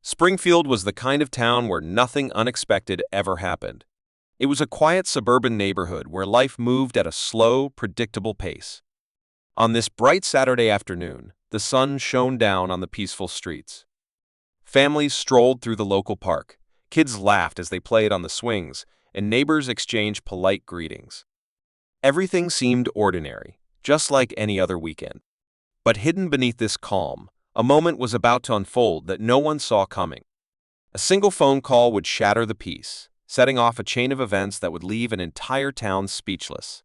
Springfield was the kind of town where nothing unexpected ever happened. It was a quiet suburban neighborhood where life moved at a slow, predictable pace. On this bright Saturday afternoon, the sun shone down on the peaceful streets. Families strolled through the local park, kids laughed as they played on the swings, and neighbors exchanged polite greetings. Everything seemed ordinary, just like any other weekend. But hidden beneath this calm, a moment was about to unfold that no one saw coming. A single phone call would shatter the peace, setting off a chain of events that would leave an entire town speechless.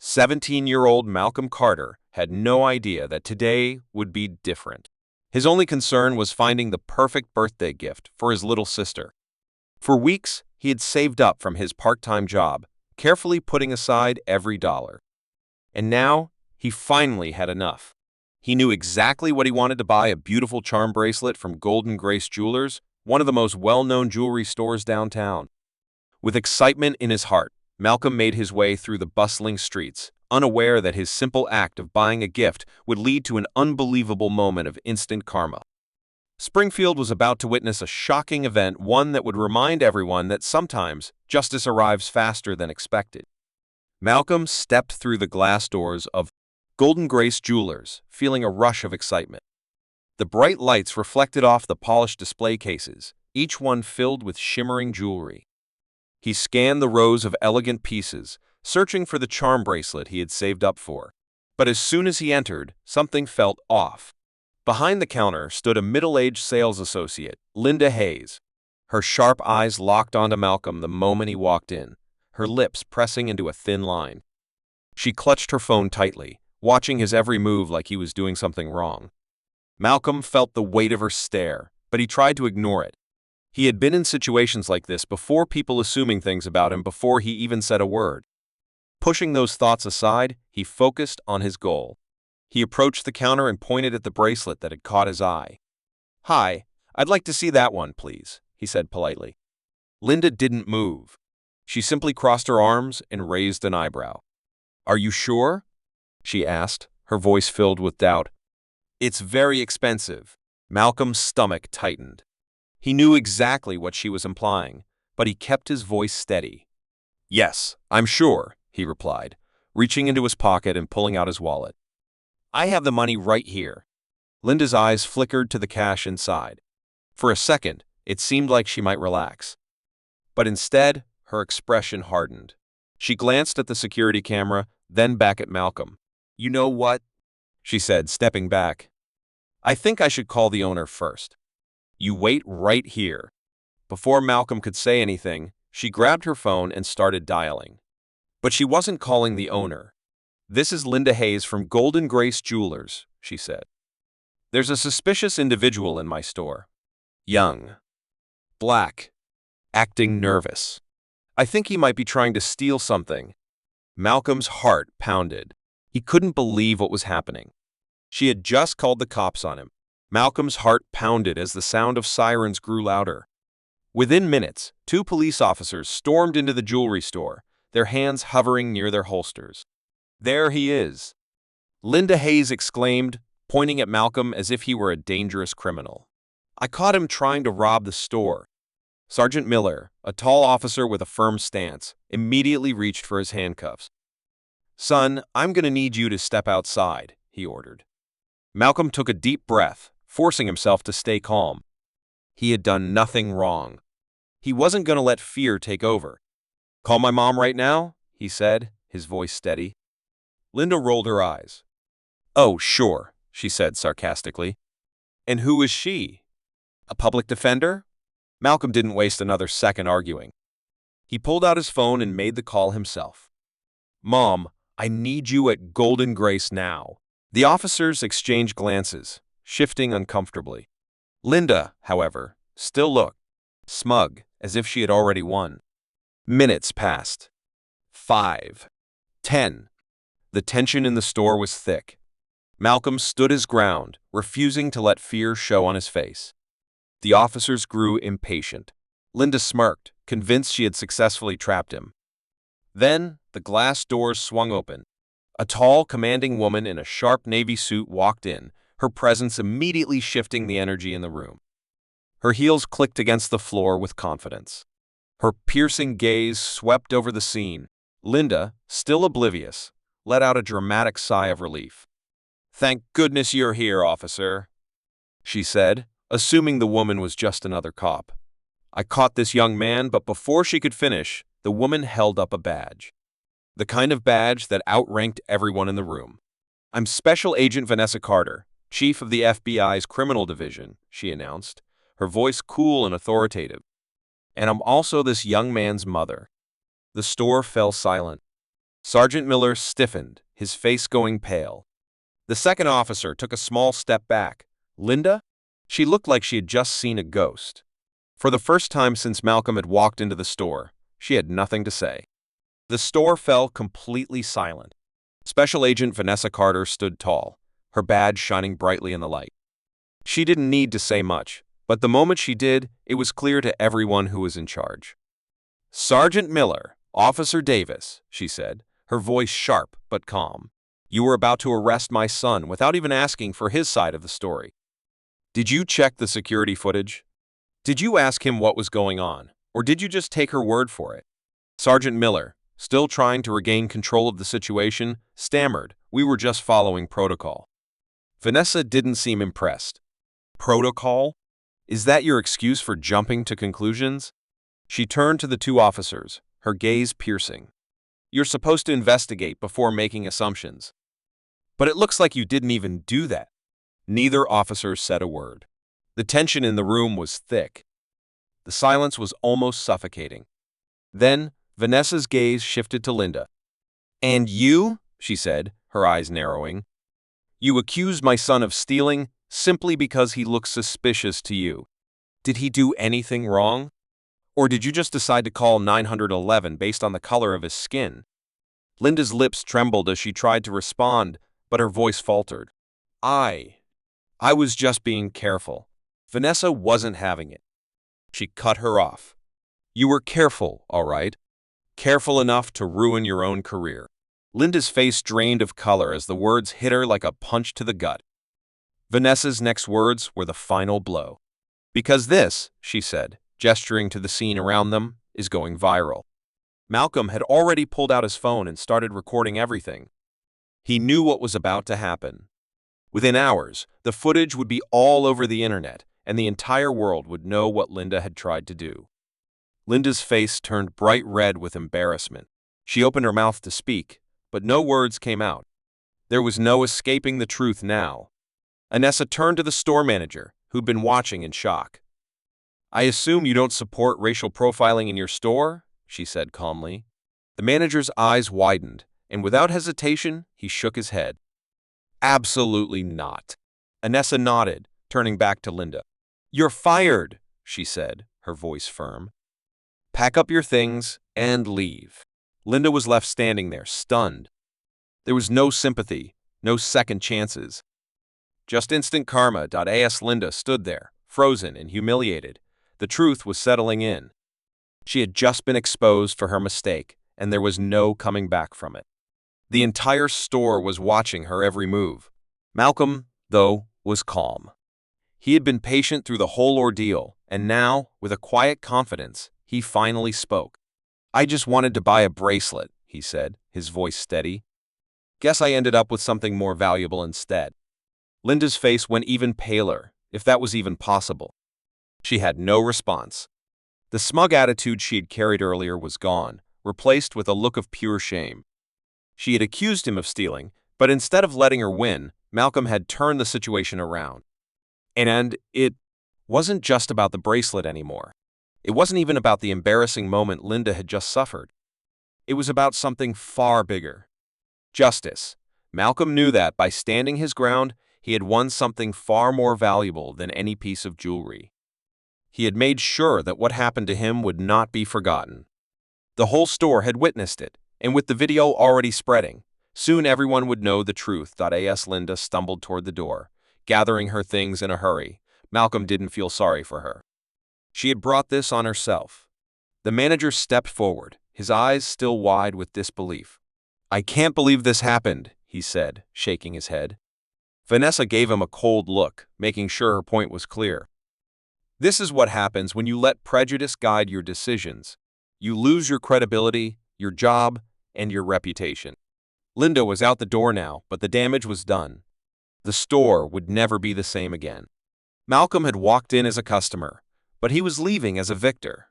17-year-old Malcolm Carter had no idea that today would be different. His only concern was finding the perfect birthday gift for his little sister. For weeks, he had saved up from his part-time job, carefully putting aside every dollar. And now, he finally had enough. He knew exactly what he wanted to buy: a beautiful charm bracelet from Golden Grace Jewelers, one of the most well-known jewelry stores downtown. With excitement in his heart, Malcolm made his way through the bustling streets, unaware that his simple act of buying a gift would lead to an unbelievable moment of instant karma. Springfield was about to witness a shocking event, one that would remind everyone that sometimes justice arrives faster than expected. Malcolm stepped through the glass doors of Golden Grace Jewelers, feeling a rush of excitement. The bright lights reflected off the polished display cases, each one filled with shimmering jewelry. He scanned the rows of elegant pieces, searching for the charm bracelet he had saved up for. But as soon as he entered, something felt off. Behind the counter stood a middle-aged sales associate, Linda Hayes. Her sharp eyes locked onto Malcolm the moment he walked in, her lips pressing into a thin line. She clutched her phone tightly, watching his every move like he was doing something wrong. Malcolm felt the weight of her stare, but he tried to ignore it. He had been in situations like this before, people assuming things about him before he even said a word. Pushing those thoughts aside, he focused on his goal. He approached the counter and pointed at the bracelet that had caught his eye. "Hi, I'd like to see that one, please," he said politely. Linda didn't move. She simply crossed her arms and raised an eyebrow. "Are you sure?" she asked, her voice filled with doubt. "It's very expensive." Malcolm's stomach tightened. He knew exactly what she was implying, but he kept his voice steady. "Yes, I'm sure," he replied, reaching into his pocket and pulling out his wallet. "I have the money right here." Linda's eyes flickered to the cash inside. For a second, it seemed like she might relax. But instead, her expression hardened. She glanced at the security camera, then back at Malcolm. "You know what?" she said, stepping back. "I think I should call the owner first. You wait right here." Before Malcolm could say anything, she grabbed her phone and started dialing. But she wasn't calling the owner. "This is Linda Hayes from Golden Grace Jewelers," she said. "There's a suspicious individual in my store. Young. Black. Acting nervous. I think he might be trying to steal something." Malcolm's heart pounded. He couldn't believe what was happening. She had just called the cops on him. Malcolm's heart pounded as the sound of sirens grew louder. Within minutes, 2 police officers stormed into the jewelry store, their hands hovering near their holsters. "There he is," Linda Hayes exclaimed, pointing at Malcolm as if he were a dangerous criminal. "I caught him trying to rob the store." Sergeant Miller, a tall officer with a firm stance, immediately reached for his handcuffs. "Son, I'm going to need you to step outside," he ordered. Malcolm took a deep breath, forcing himself to stay calm. He had done nothing wrong. He wasn't going to let fear take over. "Call my mom right now," he said, his voice steady. Linda rolled her eyes. "Oh, sure," she said sarcastically. "And who is she? A public defender?" Malcolm didn't waste another second arguing. He pulled out his phone and made the call himself. "Mom, I need you at Golden Grace now." The officers exchanged glances, shifting uncomfortably. Linda, however, still looked smug, as if she had already won. Minutes passed. 5. 10. The tension in the store was thick. Malcolm stood his ground, refusing to let fear show on his face. The officers grew impatient. Linda smirked, convinced she had successfully trapped him. Then, the glass doors swung open. A tall, commanding woman in a sharp navy suit walked in, her presence immediately shifting the energy in the room. Her heels clicked against the floor with confidence. Her piercing gaze swept over the scene. Linda, still oblivious, let out a dramatic sigh of relief. "Thank goodness you're here, officer," she said, assuming the woman was just another cop. "I caught this young man," but before she could finish, the woman held up a badge. The kind of badge that outranked everyone in the room. "I'm Special Agent Vanessa Carter, Chief of the FBI's Criminal Division," she announced, her voice cool and authoritative. "And I'm also this young man's mother." The store fell silent. Sergeant Miller stiffened, his face going pale. The second officer took a small step back. Linda? She looked like she had just seen a ghost. For the first time since Malcolm had walked into the store, she had nothing to say. The store fell completely silent. Special Agent Vanessa Carter stood tall, her badge shining brightly in the light. She didn't need to say much, but the moment she did, it was clear to everyone who was in charge. "Sergeant Miller, Officer Davis," she said, her voice sharp but calm. "You were about to arrest my son without even asking for his side of the story. Did you check the security footage? Did you ask him what was going on, or did you just take her word for it?" Sergeant Miller, still trying to regain control of the situation, stammered, "We were just following protocol." Vanessa didn't seem impressed. "Protocol? Is that your excuse for jumping to conclusions?" She turned to the two officers, her gaze piercing. "You're supposed to investigate before making assumptions. But it looks like you didn't even do that." Neither officer said a word. The tension in the room was thick. The silence was almost suffocating. Then, Vanessa's gaze shifted to Linda. "And you," she said, her eyes narrowing, "you accused my son of stealing simply because he looks suspicious to you. Did he do anything wrong? Or did you just decide to call 911 based on the color of his skin?" Linda's lips trembled as she tried to respond, but her voice faltered. I was just being careful." Vanessa wasn't having it. She cut her off. "You were careful, all right. Careful enough to ruin your own career." Linda's face drained of color as the words hit her like a punch to the gut. Vanessa's next words were the final blow. "Because this," she said, gesturing to the scene around them, "is going viral." Malcolm had already pulled out his phone and started recording everything. He knew what was about to happen. Within hours, the footage would be all over the internet, and the entire world would know what Linda had tried to do. Linda's face turned bright red with embarrassment. She opened her mouth to speak, but no words came out. There was no escaping the truth now. Vanessa turned to the store manager, who'd been watching in shock. "I assume you don't support racial profiling in your store?" she said calmly. The manager's eyes widened, and without hesitation, he shook his head. "Absolutely not." Vanessa nodded, turning back to Linda. "You're fired," she said, her voice firm. "Pack up your things and leave." Linda was left standing there, stunned. There was no sympathy, no second chances. Just instant karma. As Linda stood there, frozen and humiliated, the truth was settling in. She had just been exposed for her mistake, and there was no coming back from it. The entire store was watching her every move. Malcolm, though, was calm. He had been patient through the whole ordeal, and now, with a quiet confidence, he finally spoke. "I just wanted to buy a bracelet," he said, his voice steady. "Guess I ended up with something more valuable instead." Linda's face went even paler, if that was even possible. She had no response. The smug attitude she had carried earlier was gone, replaced with a look of pure shame. She had accused him of stealing, but instead of letting her win, Malcolm had turned the situation around. And it wasn't just about the bracelet anymore. It wasn't even about the embarrassing moment Linda had just suffered. It was about something far bigger. Justice. Malcolm knew that by standing his ground, he had won something far more valuable than any piece of jewelry. He had made sure that what happened to him would not be forgotten. The whole store had witnessed it, and with the video already spreading, soon everyone would know the truth. As Linda stumbled toward the door, gathering her things in a hurry, Malcolm didn't feel sorry for her. She had brought this on herself. The manager stepped forward, his eyes still wide with disbelief. "I can't believe this happened," he said, shaking his head. Vanessa gave him a cold look, making sure her point was clear. This is what happens when you let prejudice guide your decisions. You lose your credibility, your job, and your reputation. Linda was out the door now, but the damage was done. The store would never be the same again. Malcolm had walked in as a customer, but he was leaving as a victor.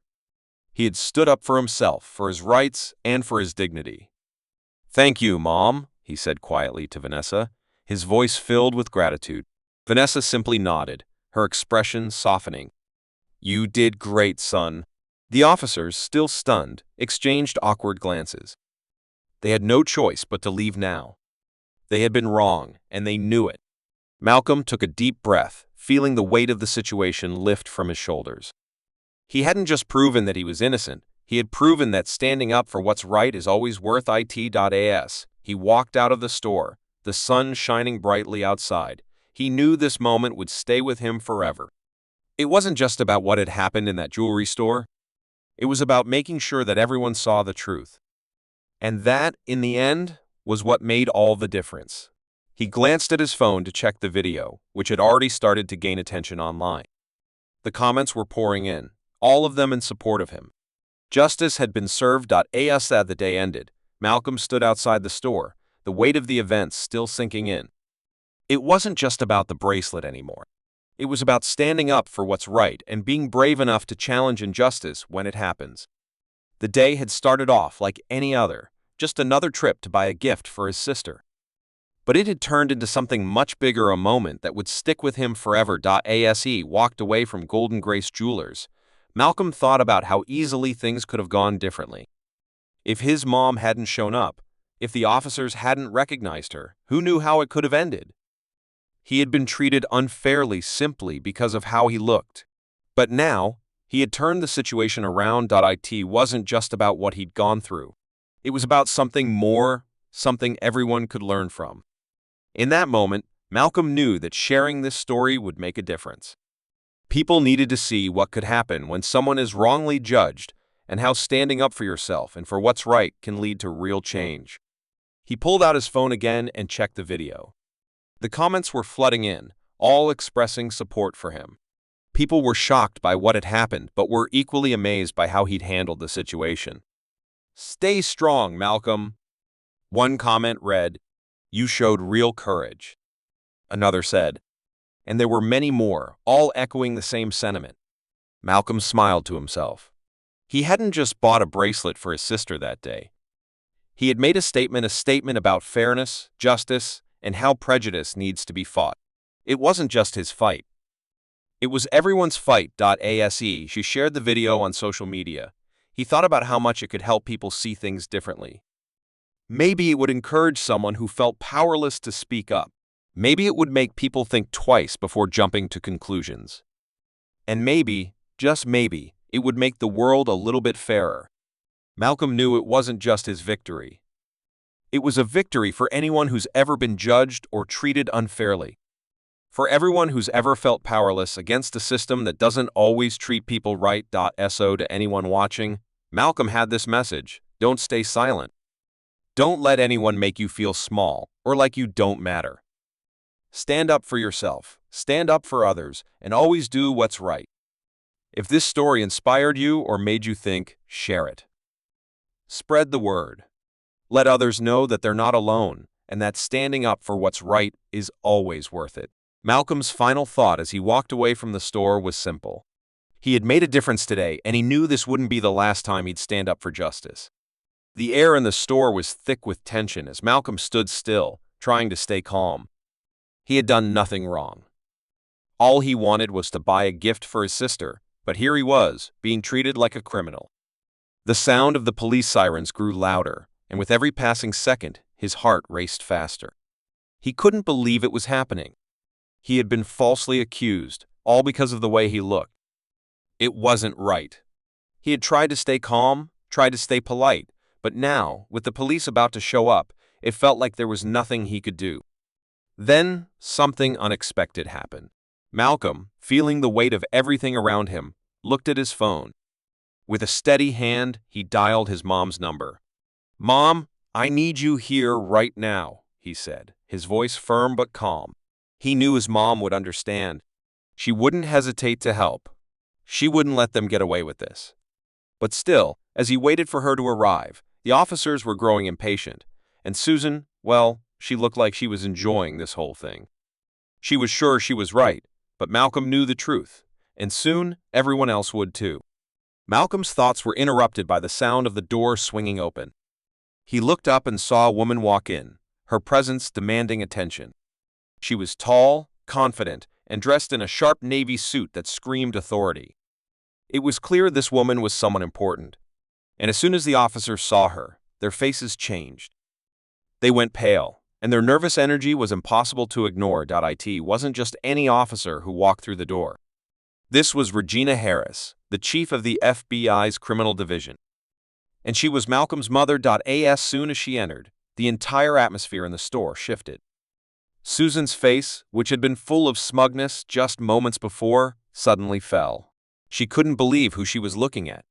He had stood up for himself, for his rights, and for his dignity. "Thank you, Mom," he said quietly to Vanessa, his voice filled with gratitude. Vanessa simply nodded, her expression softening. "You did great, son." The officers, still stunned, exchanged awkward glances. They had no choice but to leave now. They had been wrong, and they knew it. Malcolm took a deep breath, feeling the weight of the situation lift from his shoulders. He hadn't just proven that he was innocent, he had proven that standing up for what's right is always worth it. He walked out of the store, the sun shining brightly outside. He knew this moment would stay with him forever. It wasn't just about what had happened in that jewelry store. It was about making sure that everyone saw the truth. And that, in the end, was what made all the difference. He glanced at his phone to check the video, which had already started to gain attention online. The comments were pouring in, all of them in support of him. Justice had been served. As the day ended, Malcolm stood outside the store, the weight of the events still sinking in. It wasn't just about the bracelet anymore. It was about standing up for what's right and being brave enough to challenge injustice when it happens. The day had started off like any other, just another trip to buy a gift for his sister. But it had turned into something much bigger, a moment that would stick with him forever. As he walked away from Golden Grace Jewelers, Malcolm thought about how easily things could have gone differently. If his mom hadn't shown up, if the officers hadn't recognized her, who knew how it could have ended? He had been treated unfairly simply because of how he looked. But now, he had turned the situation around. It wasn't just about what he'd gone through. It was about something more, something everyone could learn from. In that moment, Malcolm knew that sharing this story would make a difference. People needed to see what could happen when someone is wrongly judged and how standing up for yourself and for what's right can lead to real change. He pulled out his phone again and checked the video. The comments were flooding in, all expressing support for him. People were shocked by what had happened, but were equally amazed by how he'd handled the situation. "Stay strong, Malcolm." One comment read, "You showed real courage." Another said, and there were many more, all echoing the same sentiment. Malcolm smiled to himself. He hadn't just bought a bracelet for his sister that day. He had made a statement about fairness, justice, and how prejudice needs to be fought. It wasn't just his fight. It was everyone's fight. As she shared the video on social media, he thought about how much it could help people see things differently. Maybe it would encourage someone who felt powerless to speak up. Maybe it would make people think twice before jumping to conclusions. And maybe, just maybe, it would make the world a little bit fairer. Malcolm knew it wasn't just his victory. It was a victory for anyone who's ever been judged or treated unfairly. For everyone who's ever felt powerless against a system that doesn't always treat people right. So to anyone watching, Malcolm had this message: don't stay silent. Don't let anyone make you feel small or like you don't matter. Stand up for yourself, stand up for others, and always do what's right. If this story inspired you or made you think, share it. Spread the word. Let others know that they're not alone and that standing up for what's right is always worth it. Malcolm's final thought as he walked away from the store was simple. He had made a difference today, and he knew this wouldn't be the last time he'd stand up for justice. The air in the store was thick with tension as Malcolm stood still, trying to stay calm. He had done nothing wrong. All he wanted was to buy a gift for his sister, but here he was, being treated like a criminal. The sound of the police sirens grew louder, and with every passing second, his heart raced faster. He couldn't believe it was happening. He had been falsely accused, all because of the way he looked. It wasn't right. He had tried to stay calm, tried to stay polite, but now, with the police about to show up, it felt like there was nothing he could do. Then, something unexpected happened. Malcolm, feeling the weight of everything around him, looked at his phone. With a steady hand, he dialed his mom's number. "Mom, I need you here right now," he said, his voice firm but calm. He knew his mom would understand. She wouldn't hesitate to help. She wouldn't let them get away with this. But still, as he waited for her to arrive, the officers were growing impatient, and Susan, well, she looked like she was enjoying this whole thing. She was sure she was right, but Malcolm knew the truth, and soon everyone else would too. Malcolm's thoughts were interrupted by the sound of the door swinging open. He looked up and saw a woman walk in, her presence demanding attention. She was tall, confident, and dressed in a sharp navy suit that screamed authority. It was clear this woman was someone important, and as soon as the officers saw her, their faces changed. They went pale, and their nervous energy was impossible to ignore. It wasn't just any officer who walked through the door. This was Regina Harris, the chief of the FBI's criminal division. And she was Malcolm's mother. As soon as she entered, the entire atmosphere in the store shifted. Susan's face, which had been full of smugness just moments before, suddenly fell. She couldn't believe who she was looking at.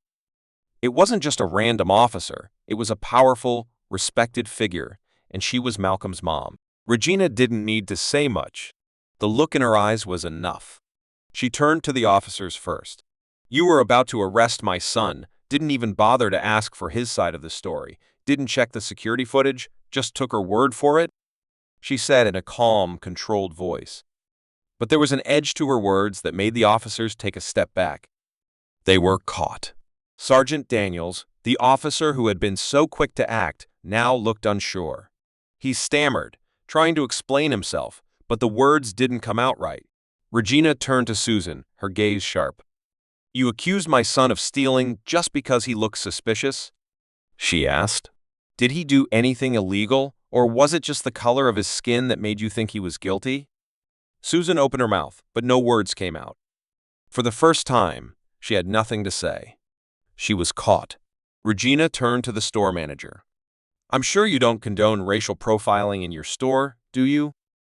It wasn't just a random officer, it was a powerful, respected figure, and she was Malcolm's mom. Regina didn't need to say much. The look in her eyes was enough. She turned to the officers first. "You were about to arrest my son, didn't even bother to ask for his side of the story, didn't check the security footage, just took her word for it," she said in a calm, controlled voice. But there was an edge to her words that made the officers take a step back. They were caught. Sergeant Daniels, the officer who had been so quick to act, now looked unsure. He stammered, trying to explain himself, but the words didn't come out right. Regina turned to Susan, her gaze sharp. "You accused my son of stealing just because he looked suspicious?" she asked. "Did he do anything illegal, or was it just the color of his skin that made you think he was guilty?" Susan opened her mouth, but no words came out. For the first time, she had nothing to say. She was caught. Regina turned to the store manager. "I'm sure you don't condone racial profiling in your store, do you?"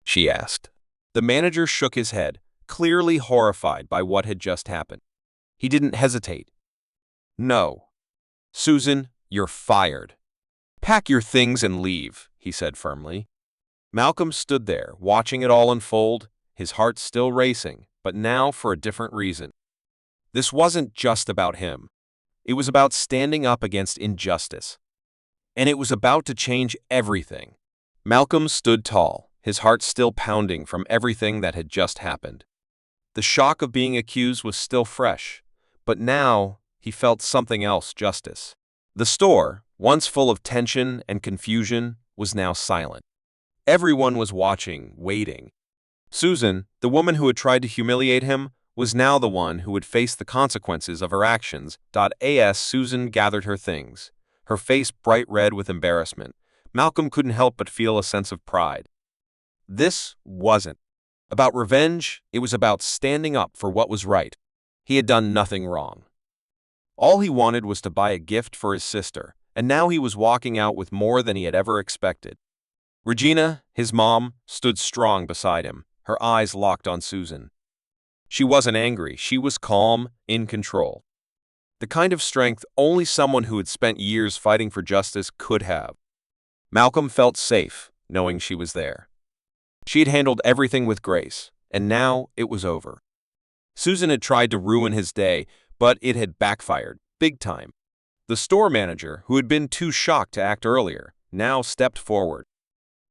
she asked. The manager shook his head, clearly horrified by what had just happened. He didn't hesitate. "No. Susan, you're fired. Pack your things and leave," he said firmly. Malcolm stood there, watching it all unfold, his heart still racing, but now for a different reason. This wasn't just about him. It was about standing up against injustice. And it was about to change everything. Malcolm stood tall, his heart still pounding from everything that had just happened. The shock of being accused was still fresh, but now he felt something else: justice. The store, once full of tension and confusion, was now silent. Everyone was watching, waiting. Susan, the woman who had tried to humiliate him, was now the one who would face the consequences of her actions. As Susan gathered her things, her face bright red with embarrassment, Malcolm couldn't help but feel a sense of pride. This wasn't about revenge, it was about standing up for what was right. He had done nothing wrong. All he wanted was to buy a gift for his sister, and now he was walking out with more than he had ever expected. Regina, his mom, stood strong beside him, her eyes locked on Susan. She wasn't angry, she was calm, in control. The kind of strength only someone who had spent years fighting for justice could have. Malcolm felt safe, knowing she was there. She had handled everything with grace, and now it was over. Susan had tried to ruin his day, but it had backfired, big time. The store manager, who had been too shocked to act earlier, now stepped forward.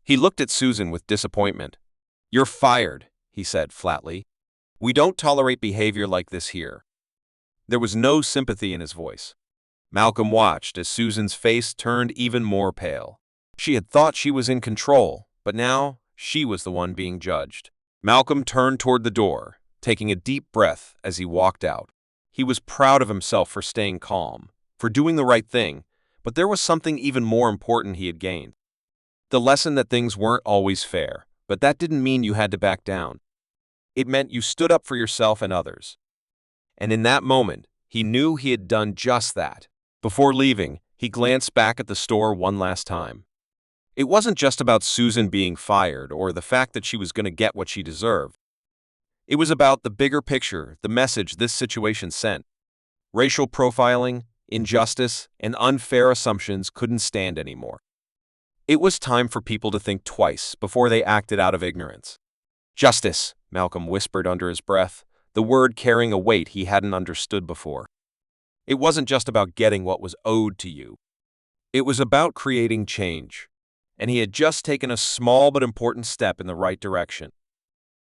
He looked at Susan with disappointment. "You're fired," he said flatly. "We don't tolerate behavior like this here." There was no sympathy in his voice. Malcolm watched as Susan's face turned even more pale. She had thought she was in control, but now she was the one being judged. Malcolm turned toward the door, taking a deep breath as he walked out. He was proud of himself for staying calm, for doing the right thing, but there was something even more important he had gained. The lesson that things weren't always fair, but that didn't mean you had to back down. It meant you stood up for yourself and others. And in that moment, he knew he had done just that. Before leaving, he glanced back at the store one last time. It wasn't just about Susan being fired or the fact that she was going to get what she deserved. It was about the bigger picture, the message this situation sent. Racial profiling, injustice, and unfair assumptions couldn't stand anymore. It was time for people to think twice before they acted out of ignorance. "Justice," Malcolm whispered under his breath. the word carrying a weight he hadn't understood before. It wasn't just about getting what was owed to you. It was about creating change, and he had just taken a small but important step in the right direction.